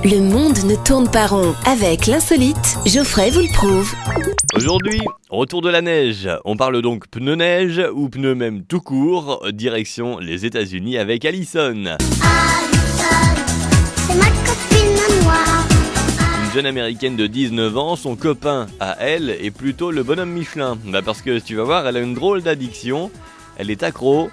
Le monde ne tourne pas rond. Avec l'insolite, Geoffrey vous le prouve. Aujourd'hui, retour de la neige. On parle donc pneus neige ou pneus même tout court, direction les États-Unis avec Allison. C'est ma copine à moi. Une jeune américaine de 19 ans, son copain à elle est plutôt le bonhomme Michelin. Parce que tu vas voir, elle a une drôle d'addiction. Elle est accro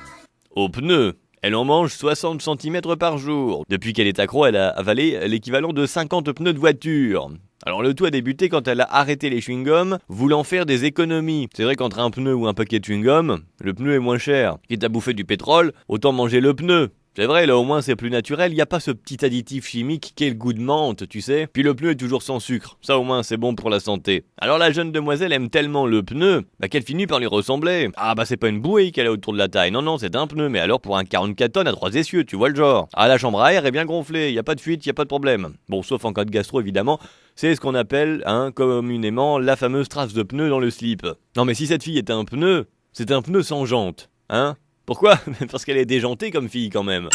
aux pneus. Elle en mange 60 cm par jour. Depuis qu'elle est accro, elle a avalé l'équivalent de 50 pneus de voiture. Alors le tout a débuté quand elle a arrêté les chewing-gums, voulant faire des économies. C'est vrai qu'entre un pneu ou un paquet de chewing-gum, le pneu est moins cher. Quitte à bouffer du pétrole, autant manger le pneu. C'est vrai, là au moins c'est plus naturel, il n'y a pas ce petit additif chimique qu'est le goût de menthe, tu sais. Puis le pneu est toujours sans sucre, ça au moins c'est bon pour la santé. Alors la jeune demoiselle aime tellement le pneu, qu'elle finit par lui ressembler. Ah c'est pas une bouée qu'elle a autour de la taille, non c'est un pneu, mais alors pour un 44 tonnes à 3 essieux, tu vois le genre. Ah la chambre à air est bien gonflée, il n'y a pas de fuite, il n'y a pas de problème. Bon, sauf en cas de gastro évidemment, c'est ce qu'on appelle communément la fameuse trace de pneu dans le slip. Non mais si cette fille était un pneu, c'est un pneu sans jante, hein. Pourquoi ? Parce qu'elle est déjantée comme fille quand même.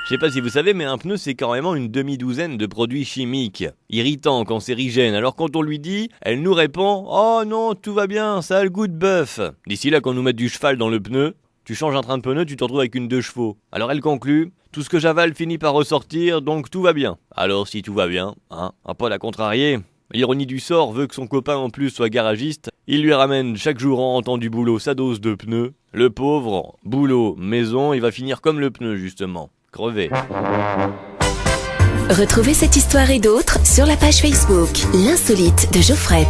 Je sais pas si vous savez, mais un pneu c'est carrément une demi-douzaine de produits chimiques, irritants, cancérigènes. Alors quand on lui dit, elle nous répond « Oh non, tout va bien, ça a le goût de bœuf ». D'ici là qu'on nous mette du cheval dans le pneu, tu changes un train de pneu, tu te retrouves avec une 2 chevaux. Alors elle conclut « Tout ce que j'avale finit par ressortir, donc tout va bien ». Alors si tout va bien, à pas la contrarier. L'ironie du sort veut que son copain en plus soit garagiste. Il lui ramène chaque jour en rentrant du boulot sa dose de pneus. Le pauvre, boulot, maison, il va finir comme le pneu justement, crevé. Retrouvez cette histoire et d'autres sur la page Facebook L'insolite de Geoffrey.